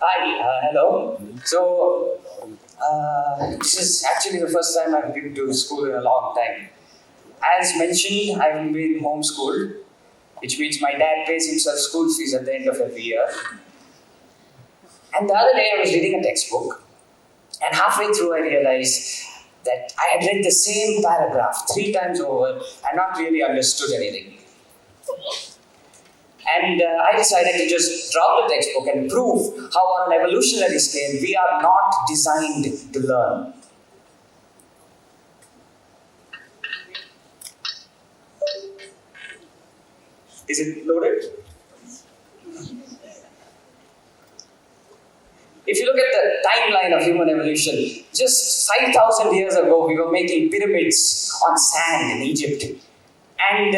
Hi, hello. This is actually the first time I've been to school in a long time. As mentioned, I've been homeschooled, which means my dad pays himself school fees at the end of every year. And the other day I was reading a textbook, and halfway through I realized that I had read the same paragraph 3 times over and not really understood anything. And I decided to just drop the textbook and prove how, on an evolutionary scale, we are not designed to learn. Is it loaded? If you look at the timeline of human evolution, just 5,000 years ago, we were making pyramids on sand in Egypt. And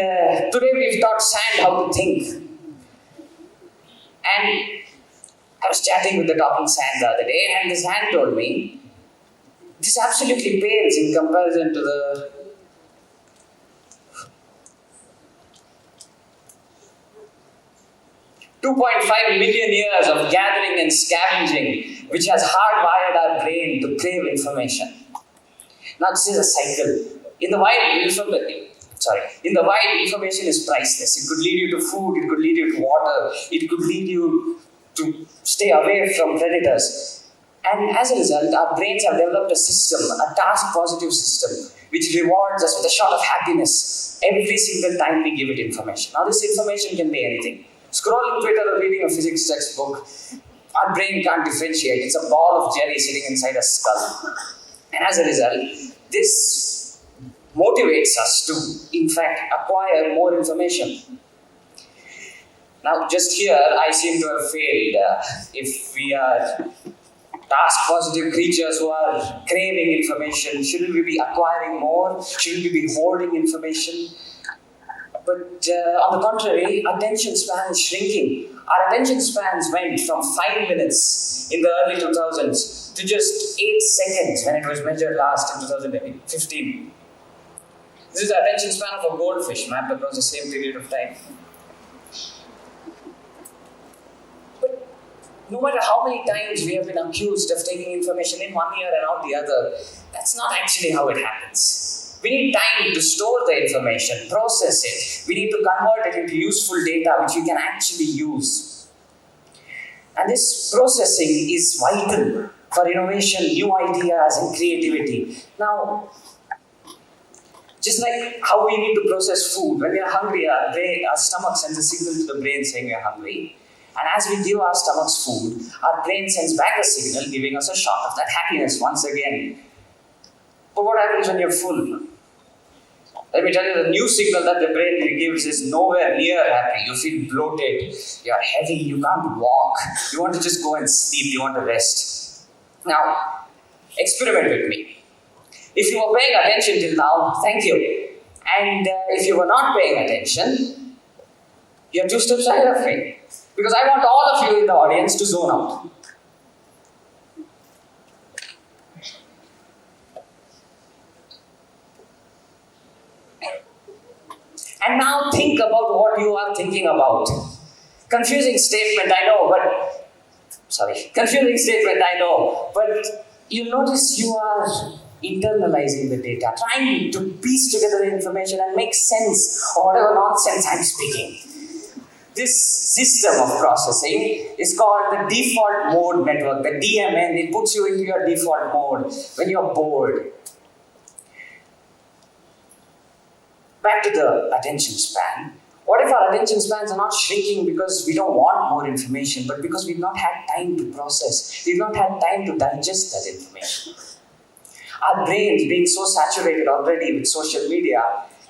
today we've taught sand how to think. And I was chatting with the talking sand the other day, and the sand told me, this absolutely pales in comparison to the 2.5 million years of gathering and scavenging, which has hardwired our brain to crave information. Now, this is a cycle. In the wild, information is priceless. It could lead you to food, it could lead you to water, it could lead you to stay away from predators. And as a result, our brains have developed a system, a task-positive system, which rewards us with a shot of happiness every single time we give it information. Now, this information can be anything. Scrolling Twitter or reading a physics textbook, our brain can't differentiate. It's a ball of jelly sitting inside a skull. And as a result, this motivates us to, in fact, acquire more information. Now, just here, I seem to have failed. If we are task-positive creatures who are craving information, shouldn't we be acquiring more? Shouldn't we be hoarding information? But on the contrary, attention span is shrinking. Our attention spans went from 5 minutes in the early 2000s to just 8 seconds when it was measured last in 2015. This is the attention span of a goldfish mapped across the same period of time. But no matter how many times we have been accused of taking information in one ear and out the other, that's not actually how it happens. We need time to store the information, process it. We need to convert it into useful data which we can actually use. And this processing is vital for innovation, new ideas, and creativity. Now, just like how we need to process food, when we are hungry, our stomach sends a signal to the brain saying we are hungry. And as we give our stomachs food, our brain sends back a signal giving us a shot of that happiness once again. But what happens when you're full? Let me tell you, the new signal that the brain gives is nowhere near happy. You feel bloated, you're heavy, you can't walk, you want to just go and sleep, you want to rest. Now, experiment with me. If you were paying attention till now, thank you. And if you were not paying attention, you're 2 steps ahead of me. Because I want all of you in the audience to zone out. And now think about what you are thinking about. Confusing statement, I know, but you'll notice you are internalizing the data, trying to piece together the information and make sense of whatever nonsense I'm speaking. This system of processing is called the default mode network, the DMN. It puts you into your default mode when you're bored. Back to the attention span. What if our attention spans are not shrinking because we don't want more information, but because we've not had time to process, we've not had time to digest that information? Our brains, being so saturated already with social media,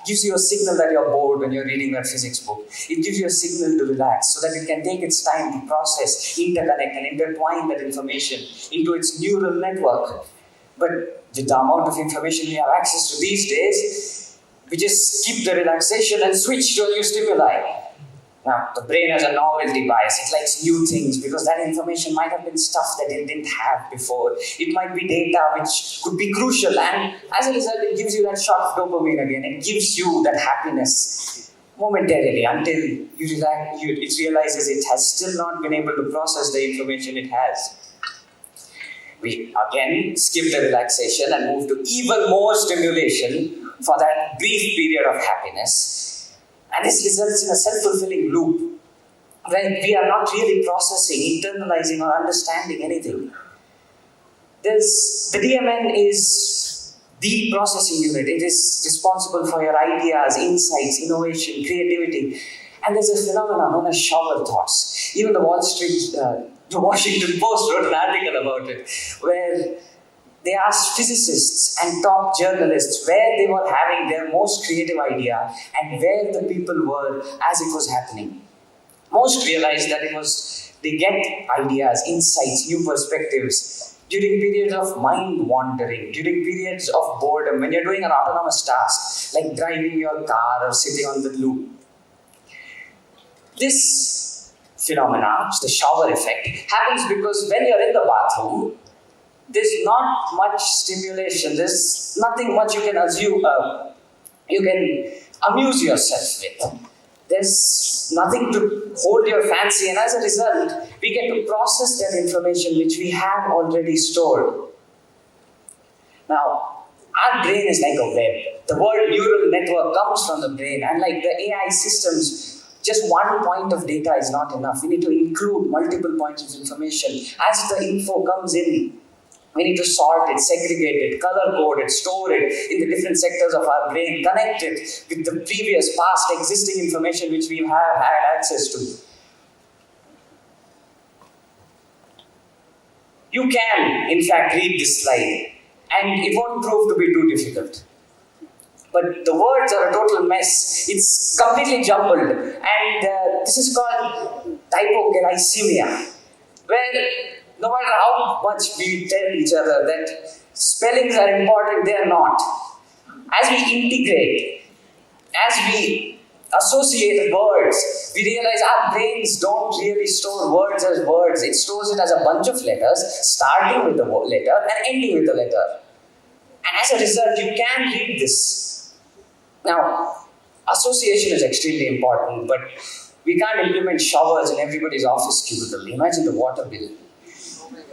gives you a signal that you're bored when you're reading that physics book. It gives you a signal to relax so that it can take its time to process, interconnect, and intertwine that information into its neural network. But with the amount of information we have access to these days, we just skip the relaxation and switch to a new stimuli. Now, the brain has a novelty bias. It likes new things because that information might have been stuff that it didn't have before. It might be data which could be crucial, and as a result, it gives you that shot of dopamine again. It gives you that happiness. momentarily until it realizes it has still not been able to process the information it has. We again skip the relaxation and move to even more stimulation for that brief period of happiness. And this results in a self-fulfilling loop where we are not really processing, internalizing, or understanding anything. The DMN is the processing unit. It is responsible for your ideas, insights, innovation, creativity. And there's a phenomenon known as shower thoughts. Even the Washington Post wrote an article about it, where they asked physicists and top journalists where they were having their most creative idea and where the people were as it was happening. Most realized that they get ideas, insights, new perspectives during periods of mind wandering, during periods of boredom, when you're doing an autonomous task, like driving your car or sitting on the loo. This phenomena, the shower effect, happens because when you're in the bathroom, there's not much stimulation, there's nothing much you can assume, you can amuse yourself with. There's nothing to hold your fancy, and as a result, we get to process that information which we have already stored. Now, our brain is like a web. The word neural network comes from the brain, and like the AI systems, just one point of data is not enough. We need to include multiple points of information. As the info comes in, we need to sort it, segregate it, color code it, store it in the different sectors of our brain, connect it with the previous, past, existing information which we have had access to. You can, in fact, read this slide, and it won't prove to be too difficult. But the words are a total mess. It's completely jumbled, and this is called typoglycemia, where no matter how much we tell each other that spellings are important, they are not. As we integrate, as we associate words, we realize our brains don't really store words as words. It stores it as a bunch of letters, starting with the letter and ending with the letter. And as a result, you can read this. Now, association is extremely important, but we can't implement showers in everybody's office cubicle. Imagine the water bill.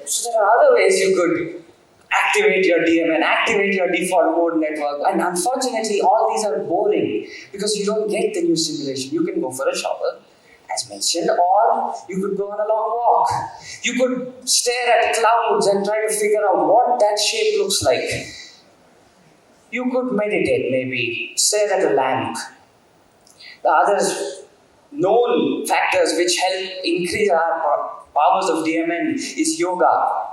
So there are other ways you could activate your DMN, activate your default mode network, and unfortunately all these are boring because you don't get the new stimulation. You can go for a shower, as mentioned, or you could go on a long walk. You could stare at clouds and try to figure out what that shape looks like. You could meditate maybe, stare at a lamp. The others known factors which help increase our powers of DMN is yoga.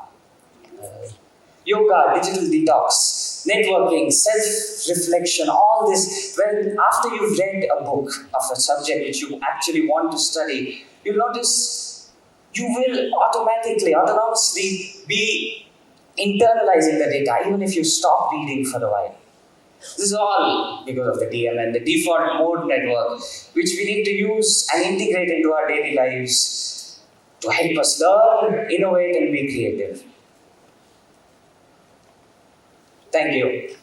Yoga, digital detox, networking, self-reflection, all this. When after you've read a book of a subject which you actually want to study, you'll notice you will autonomously be internalizing the data even if you stop reading for a while. This is all because of the DMN, the default mode network, which we need to use and integrate into our daily lives to help us learn, innovate, and be creative. Thank you.